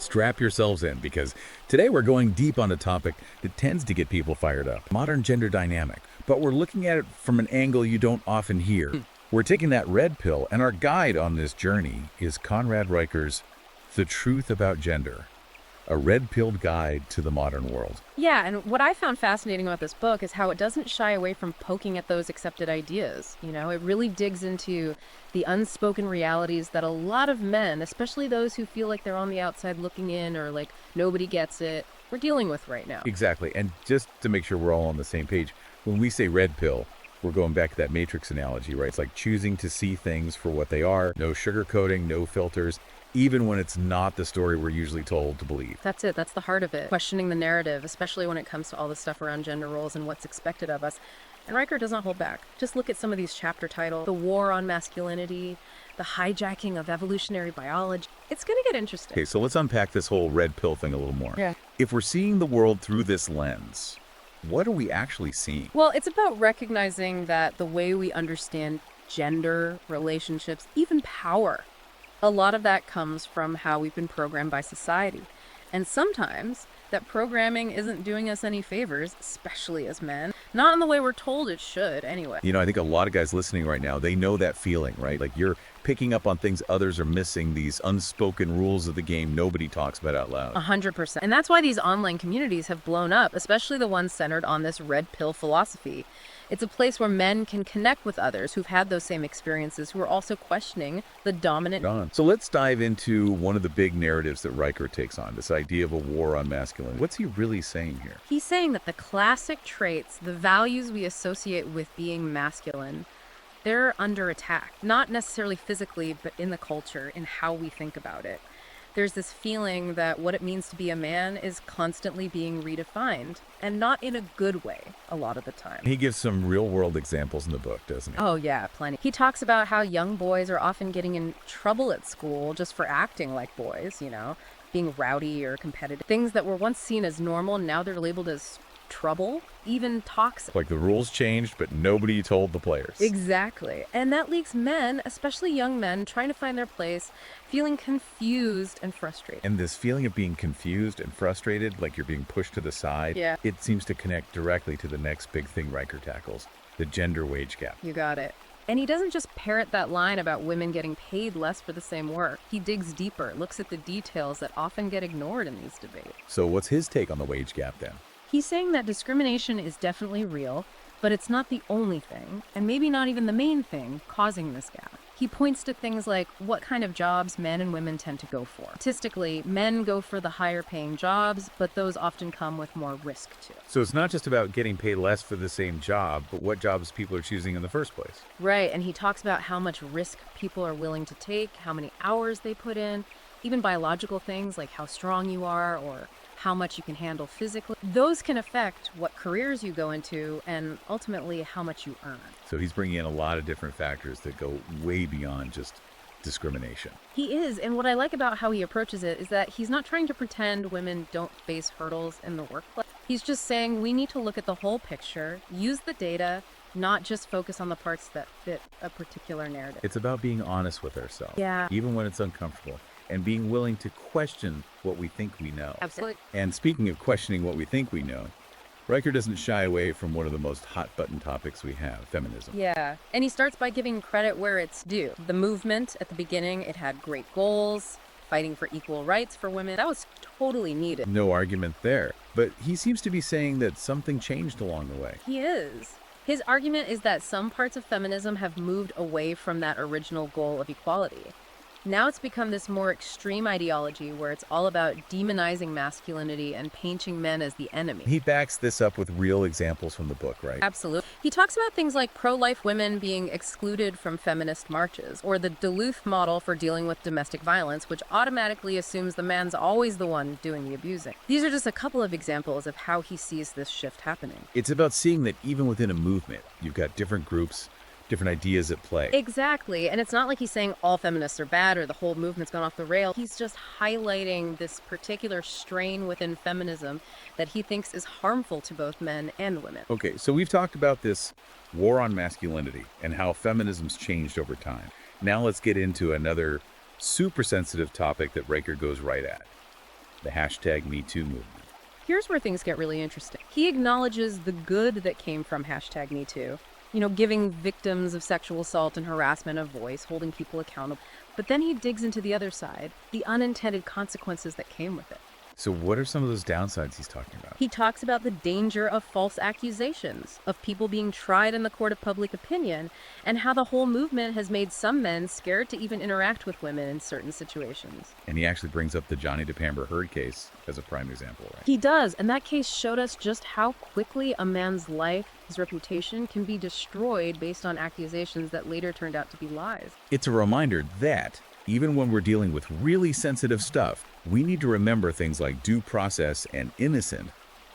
strap yourselves in because today we're going deep on a topic that tends to get people fired up. Modern gender dynamic, but we're looking at it from an angle you don't often hear. We're taking that red pill, and our guide on this journey is Conrad Riker's The Truth About Gender, a red-pilled guide to the modern world. Yeah, and what I found fascinating about this book is how it doesn't shy away from poking at those accepted ideas. It really digs into the unspoken realities that a lot of men, especially those who feel like they're on the outside looking in or like nobody gets it, we're dealing with right now. Exactly, and just to make sure we're all on the same page, when we say red pill, we're going back to that Matrix analogy, right? It's like choosing to see things for what they are, no sugarcoating, no filters, even when it's not the story we're usually told to believe. That's it. That's the heart of it. Questioning the narrative, especially when it comes to all the stuff around gender roles and what's expected of us. And Riker doesn't hold back. Just look at some of these chapter titles. The war on masculinity, the hijacking of evolutionary biology. It's going to get interesting. Okay, so let's unpack this whole red pill thing a little more. Yeah. If we're seeing the world through this lens, what are we actually seeing? Well, it's about recognizing that the way we understand gender, relationships, even power, a lot of that comes from how we've been programmed by society. And sometimes that programming isn't doing us any favors, especially as men. Not in the way we're told it should, anyway. I think a lot of guys listening right now, they know that feeling, right? Like you're picking up on things others are missing, these unspoken rules of the game nobody talks about out loud. 100%. And that's why these online communities have blown up, especially the ones centered on this red pill philosophy. It's a place where men can connect with others who've had those same experiences, who are also questioning the dominant. So let's dive into one of the big narratives that Riker takes on, this idea of a war on masculinity. What's he really saying here? He's saying that the classic traits, the values we associate with being masculine, they're under attack. Not necessarily physically, but in the culture, in how we think about it. There's this feeling that what it means to be a man is constantly being redefined, and not in a good way a lot of the time. He gives some real-world examples in the book, doesn't he? Oh yeah, plenty. He talks about how young boys are often getting in trouble at school just for acting like boys, being rowdy or competitive. Things that were once seen as normal, now they're labeled as trouble, even toxic. Like the rules changed, but nobody told the players. Exactly. And that leaves men, especially young men, trying to find their place, feeling confused and frustrated. And this feeling of being confused and frustrated, like you're being pushed to the side, it seems to connect directly to the next big thing Riker tackles, the gender wage gap. You got it. And he doesn't just parrot that line about women getting paid less for the same work. He digs deeper, looks at the details that often get ignored in these debates. So what's his take on the wage gap then? He's saying that discrimination is definitely real, but it's not the only thing, and maybe not even the main thing, causing this gap. He points to things like what kind of jobs men and women tend to go for. Statistically, men go for the higher paying jobs, but those often come with more risk too. So it's not just about getting paid less for the same job, but what jobs people are choosing in the first place. Right, and he talks about how much risk people are willing to take, how many hours they put in, even biological things like how strong you are or how much you can handle physically. Those can affect what careers you go into and ultimately how much you earn. So he's bringing in a lot of different factors that go way beyond just discrimination. He is, and what I like about how he approaches it is that he's not trying to pretend women don't face hurdles in the workplace. He's just saying we need to look at the whole picture, use the data, not just focus on the parts that fit a particular narrative. It's about being honest with ourselves, even when it's uncomfortable, and being willing to question what we think we know. Absolutely. And speaking of questioning what we think we know, Riker doesn't shy away from one of the most hot-button topics we have, feminism. Yeah, and he starts by giving credit where it's due. The movement, at the beginning, it had great goals, fighting for equal rights for women. That was totally needed. No argument there. But he seems to be saying that something changed along the way. He is. His argument is that some parts of feminism have moved away from that original goal of equality. Now it's become this more extreme ideology where it's all about demonizing masculinity and painting men as the enemy. He backs this up with real examples from the book, right? Absolutely. He talks about things like pro-life women being excluded from feminist marches, or the Duluth model for dealing with domestic violence, which automatically assumes the man's always the one doing the abusing. These are just a couple of examples of how he sees this shift happening. It's about seeing that even within a movement, you've got different groups, different ideas at play. Exactly. And it's not like he's saying all feminists are bad or the whole movement's gone off the rail. He's just highlighting this particular strain within feminism that he thinks is harmful to both men and women. Okay, so we've talked about this war on masculinity and how feminism's changed over time. Now let's get into another super sensitive topic that Riker goes right at. the hashtag #MeToo movement. Here's where things get really interesting. He acknowledges the good that came from hashtag #MeToo. Giving victims of sexual assault and harassment a voice, holding people accountable. But then he digs into the other side, the unintended consequences that came with it. So what are some of those downsides he's talking about? He talks about the danger of false accusations, of people being tried in the court of public opinion, and how the whole movement has made some men scared to even interact with women in certain situations. And he actually brings up the Johnny Depp Amber Heard case as a prime example, right? He does, and that case showed us just how quickly a man's life, his reputation, can be destroyed based on accusations that later turned out to be lies. It's a reminder that even when we're dealing with really sensitive stuff, we need to remember things like due process and innocent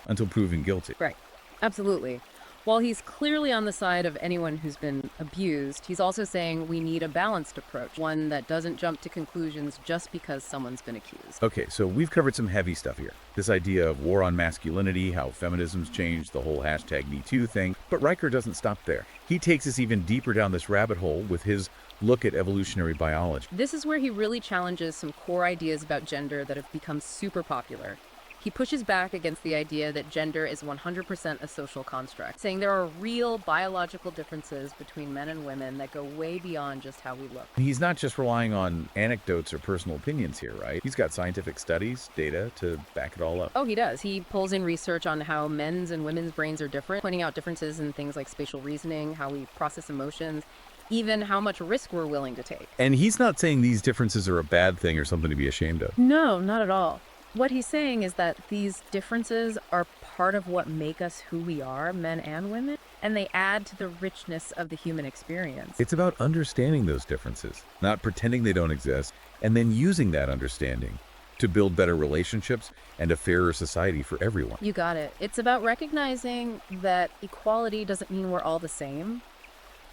until proven guilty. Right. Absolutely. While he's clearly on the side of anyone who's been abused, he's also saying we need a balanced approach, one that doesn't jump to conclusions just because someone's been accused. Okay, so we've covered some heavy stuff here. This idea of war on masculinity, how feminism's changed, the whole hashtag #MeToo thing. But Riker doesn't stop there. He takes us even deeper down this rabbit hole with his look at evolutionary biology. This is where he really challenges some core ideas about gender that have become super popular. He pushes back against the idea that gender is 100% a social construct, saying there are real biological differences between men and women that go way beyond just how we look. He's not just relying on anecdotes or personal opinions here, right? He's got scientific studies, data to back it all up. Oh, he does. He pulls in research on how men's and women's brains are different, pointing out differences in things like spatial reasoning, how we process emotions, even how much risk we're willing to take. And he's not saying these differences are a bad thing or something to be ashamed of. No, not at all. What he's saying is that these differences are part of what make us who we are, men and women, and they add to the richness of the human experience. It's about understanding those differences, not pretending they don't exist, and then using that understanding to build better relationships and a fairer society for everyone. You got it. It's about recognizing that equality doesn't mean we're all the same.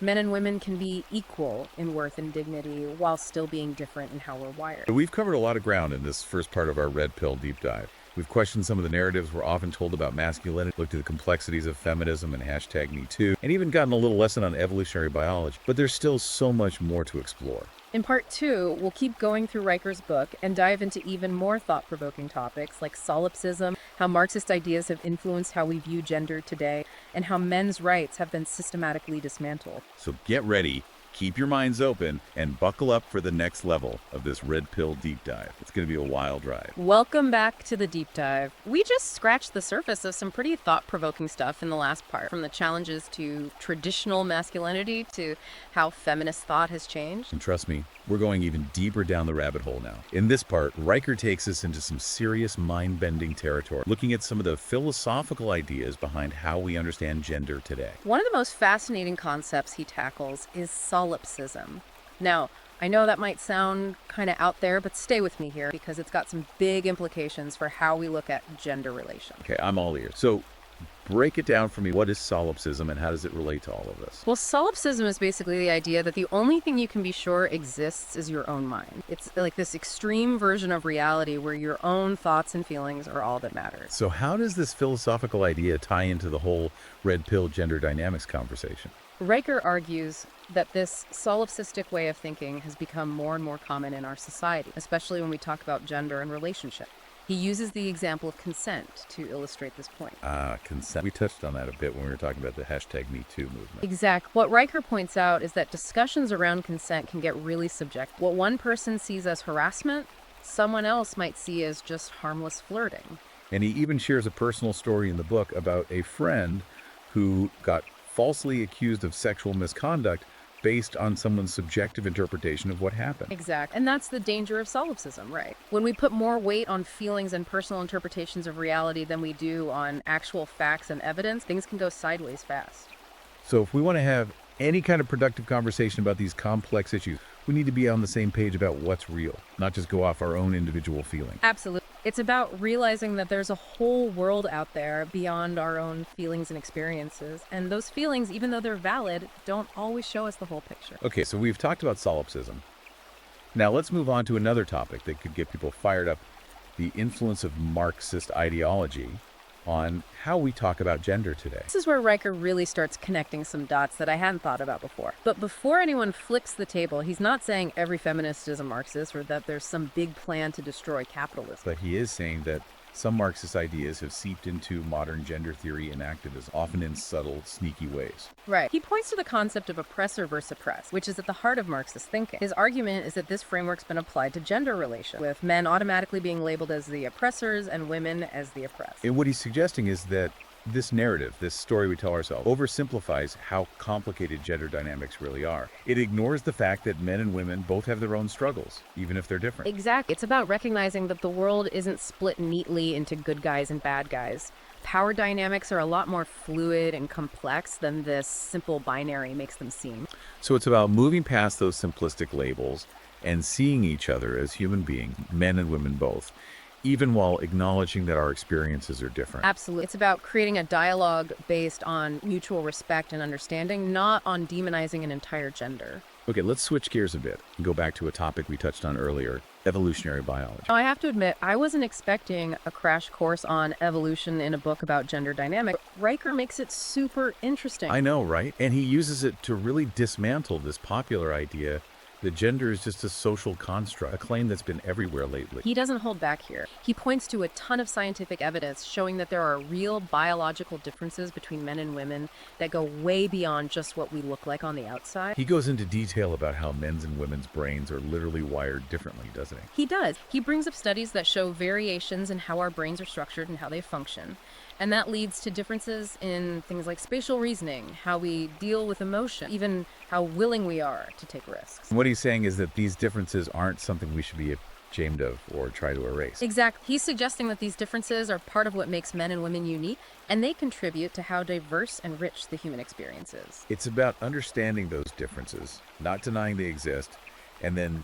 Men and women can be equal in worth and dignity while still being different in how we're wired. We've covered a lot of ground in this first part of our Red Pill deep dive. We've questioned some of the narratives we're often told about masculinity, looked at the complexities of feminism and hashtag #MeToo, and even gotten a little lesson on evolutionary biology. But there's still so much more to explore. In part 2, we'll keep going through Riker's book and dive into even more thought-provoking topics like solipsism, how Marxist ideas have influenced how we view gender today, and how men's rights have been systematically dismantled. So get ready, keep your minds open, and buckle up for the next level of this Red Pill deep dive. It's going to be a wild ride. Welcome back to the deep dive. We just scratched the surface of some pretty thought-provoking stuff in the last part, from the challenges to traditional masculinity to how feminist thought has changed. And trust me, we're going even deeper down the rabbit hole now. In this part, Riker takes us into some serious mind-bending territory, looking at some of the philosophical ideas behind how we understand gender today. One of the most fascinating concepts he tackles is solipsism. Now, I know that might sound kind of out there, but stay with me here because it's got some big implications for how we look at gender relations. Okay, I'm all ears. So break it down for me. What is solipsism and how does it relate to all of this? Well, solipsism is basically the idea that the only thing you can be sure exists is your own mind. It's like this extreme version of reality where your own thoughts and feelings are all that matters. So how does this philosophical idea tie into the whole red pill gender dynamics conversation? Riker argues that this solipsistic way of thinking has become more and more common in our society, especially when we talk about gender and relationship. He uses the example of consent to illustrate this point. Consent. We touched on that a bit when we were talking about the hashtag #MeToo movement. Exactly. What Riker points out is that discussions around consent can get really subjective. What one person sees as harassment, someone else might see as just harmless flirting. And he even shares a personal story in the book about a friend who got falsely accused of sexual misconduct based on someone's subjective interpretation of what happened. Exactly. And that's the danger of solipsism, right? When we put more weight on feelings and personal interpretations of reality than we do on actual facts and evidence, things can go sideways fast. So if we want to have any kind of productive conversation about these complex issues, we need to be on the same page about what's real, not just go off our own individual feeling. Absolutely. It's about realizing that there's a whole world out there beyond our own feelings and experiences. And those feelings, even though they're valid, don't always show us the whole picture. Okay, so we've talked about solipsism. Now let's move on to another topic that could get people fired up, the influence of Marxist ideology on how we talk about gender today. This is where Riker really starts connecting some dots that I hadn't thought about before. But before anyone flips the table, he's not saying every feminist is a Marxist or that there's some big plan to destroy capitalism. But he is saying that some Marxist ideas have seeped into modern gender theory and activism, often in subtle, sneaky ways. Right. He points to the concept of oppressor versus oppressed, which is at the heart of Marxist thinking. His argument is that this framework's been applied to gender relations, with men automatically being labeled as the oppressors and women as the oppressed. And what he's suggesting is that this narrative, this story we tell ourselves, oversimplifies how complicated gender dynamics really are. It ignores the fact that men and women both have their own struggles, even if they're different. Exactly. It's about recognizing that the world isn't split neatly into good guys and bad guys. Power dynamics are a lot more fluid and complex than this simple binary makes them seem. So it's about moving past those simplistic labels and seeing each other as human beings, men and women both, even while acknowledging that our experiences are different. Absolutely. It's about creating a dialogue based on mutual respect and understanding, not on demonizing an entire gender. Okay, let's switch gears a bit and go back to a topic we touched on earlier, evolutionary biology. Now, I have to admit, I wasn't expecting a crash course on evolution in a book about gender dynamics. Riker makes it super interesting. I know, right? And he uses it to really dismantle this popular idea that gender is just a social construct, a claim that's been everywhere lately. He doesn't hold back here. He points to a ton of scientific evidence showing that there are real biological differences between men and women that go way beyond just what we look like on the outside. He goes into detail about how men's and women's brains are literally wired differently, doesn't he? He does. He brings up studies that show variations in how our brains are structured and how they function. And that leads to differences in things like spatial reasoning, how we deal with emotion, even how willing we are to take risks. And what he's saying is that these differences aren't something we should be ashamed of or try to erase. Exactly. He's suggesting that these differences are part of what makes men and women unique, and they contribute to how diverse and rich the human experience is. It's about understanding those differences, not denying they exist, and then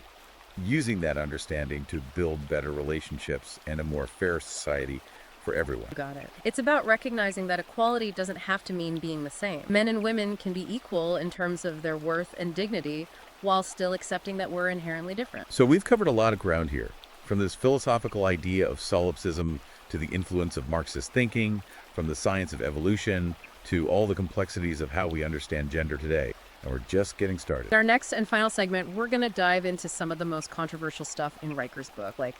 using that understanding to build better relationships and a more fair society for everyone. Got it. It's about recognizing that equality doesn't have to mean being the same. Men and women can be equal in terms of their worth and dignity while still accepting that we're inherently different. So we've covered a lot of ground here, from this philosophical idea of solipsism to the influence of Marxist thinking, from the science of evolution to all the complexities of how we understand gender today. And we're just getting started. In our next and final segment, we're going to dive into some of the most controversial stuff in Riker's book, like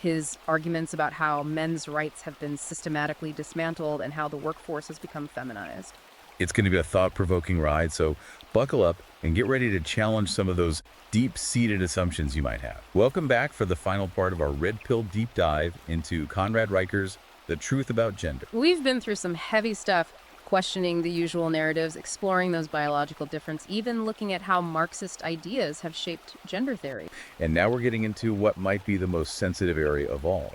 his arguments about how men's rights have been systematically dismantled and how the workforce has become feminized. It's going to be a thought-provoking ride, so buckle up and get ready to challenge some of those deep-seated assumptions you might have. Welcome back for the final part of our Red Pill deep dive into Conrad Riker's The Truth About Gender. We've been through some heavy stuff, questioning the usual narratives, exploring those biological differences, even looking at how Marxist ideas have shaped gender theory. And now we're getting into what might be the most sensitive area of all,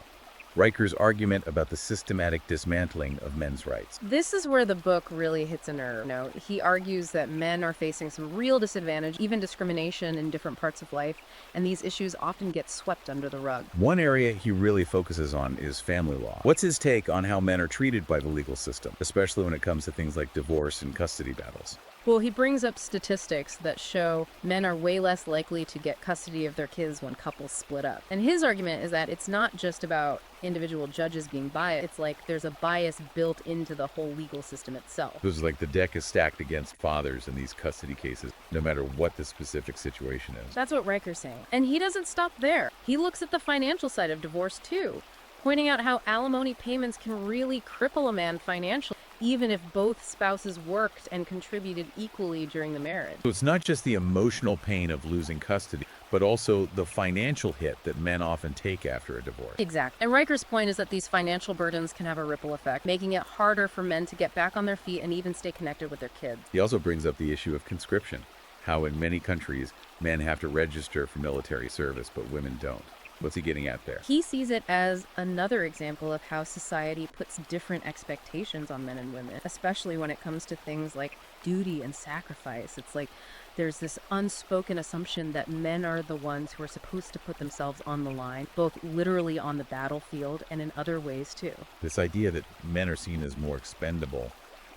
Riker's argument about the systematic dismantling of men's rights. This is where the book really hits a nerve. He argues that men are facing some real disadvantage, even discrimination in different parts of life, and these issues often get swept under the rug. One area he really focuses on is family law. What's his take on how men are treated by the legal system, especially when it comes to things like divorce and custody battles? Well, he brings up statistics that show men are way less likely to get custody of their kids when couples split up. And his argument is that it's not just about individual judges being biased. It's like there's a bias built into the whole legal system itself. It was like the deck is stacked against fathers in these custody cases, no matter what the specific situation is. That's what Riker's saying. And he doesn't stop there. He looks at the financial side of divorce too, pointing out how alimony payments can really cripple a man financially, even if both spouses worked and contributed equally during the marriage. So it's not just the emotional pain of losing custody, but also the financial hit that men often take after a divorce. Exactly. And Riker's point is that these financial burdens can have a ripple effect, making it harder for men to get back on their feet and even stay connected with their kids. He also brings up the issue of conscription, how in many countries men have to register for military service, but women don't. What's he getting at there? He sees it as another example of how society puts different expectations on men and women, especially when it comes to things like duty and sacrifice. It's like there's this unspoken assumption that men are the ones who are supposed to put themselves on the line, both literally on the battlefield and in other ways too. This idea that men are seen as more expendable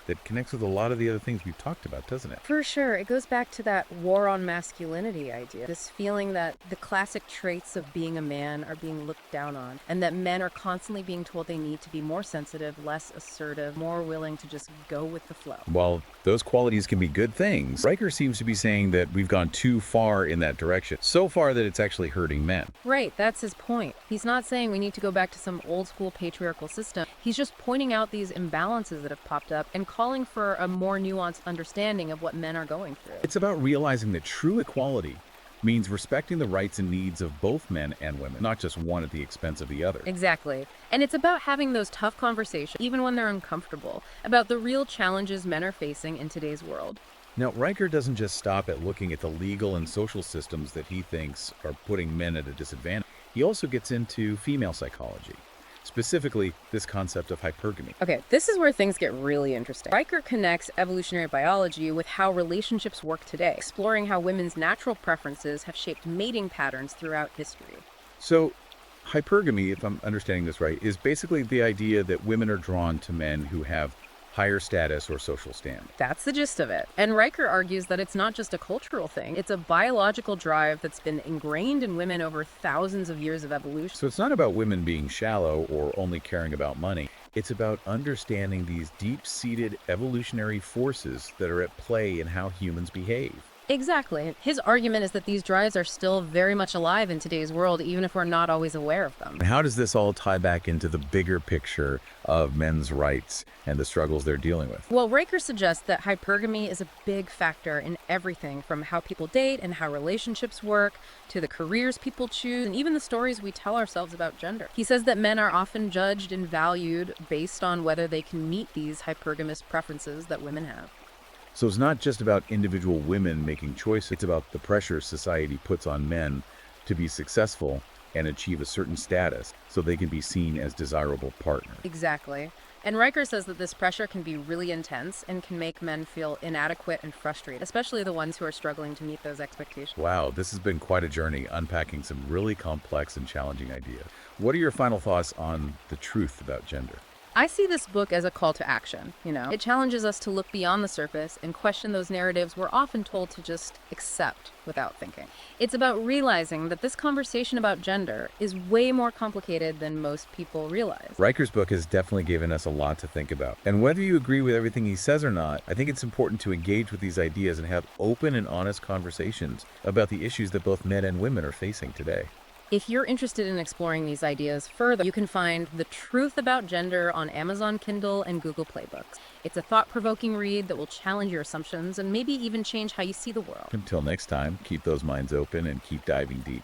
that connects with a lot of the other things we've talked about, doesn't it? For sure. It goes back to that war on masculinity idea. This feeling that the classic traits of being a man are being looked down on, and that men are constantly being told they need to be more sensitive, less assertive, more willing to just go with the flow. While those qualities can be good things, Riker seems to be saying that we've gone too far in that direction, so far that it's actually hurting men. Right, that's his point. He's not saying we need to go back to some old school patriarchal system. He's just pointing out these imbalances that have popped up and calling for a more nuanced understanding of what men are going through. It's about realizing that true equality means respecting the rights and needs of both men and women, not just one at the expense of the other. Exactly. And it's about having those tough conversations, even when they're uncomfortable, about the real challenges men are facing in today's world. Now, Riker doesn't just stop at looking at the legal and social systems that he thinks are putting men at a disadvantage. He also gets into female psychology, specifically this concept of hypergamy. Okay, this is where things get really interesting. Riker connects evolutionary biology with how relationships work today, exploring how women's natural preferences have shaped mating patterns throughout history. So, hypergamy, if I'm understanding this right, is basically the idea that women are drawn to men who have higher status or social stand. That's the gist of it. And Riker argues that it's not just a cultural thing, it's a biological drive that's been ingrained in women over thousands of years of evolution. So it's not about women being shallow or only caring about money. It's about understanding these deep-seated evolutionary forces that are at play in how humans behave. Exactly. His argument is that these drives are still very much alive in today's world, even if we're not always aware of them. And how does this all tie back into the bigger picture of men's rights and the struggles they're dealing with? Well, Riker suggests that hypergamy is a big factor in everything from how people date and how relationships work, to the careers people choose, and even the stories we tell ourselves about gender. He says that men are often judged and valued based on whether they can meet these hypergamous preferences that women have. So it's not just about individual women making choices, it's about the pressure society puts on men to be successful and achieve a certain status so they can be seen as desirable partners. Exactly. And Riker says that this pressure can be really intense and can make men feel inadequate and frustrated, especially the ones who are struggling to meet those expectations. Wow, this has been quite a journey unpacking some really complex and challenging ideas. What are your final thoughts on the truth about gender? I see this book as a call to action, It challenges us to look beyond the surface and question those narratives we're often told to just accept without thinking. It's about realizing that this conversation about gender is way more complicated than most people realize. Riker's book has definitely given us a lot to think about. And whether you agree with everything he says or not, I think it's important to engage with these ideas and have open and honest conversations about the issues that both men and women are facing today. If you're interested in exploring these ideas further, you can find The Truth About Gender on Amazon Kindle and Google Play Books. It's a thought-provoking read that will challenge your assumptions and maybe even change how you see the world. Until next time, keep those minds open and keep diving deep.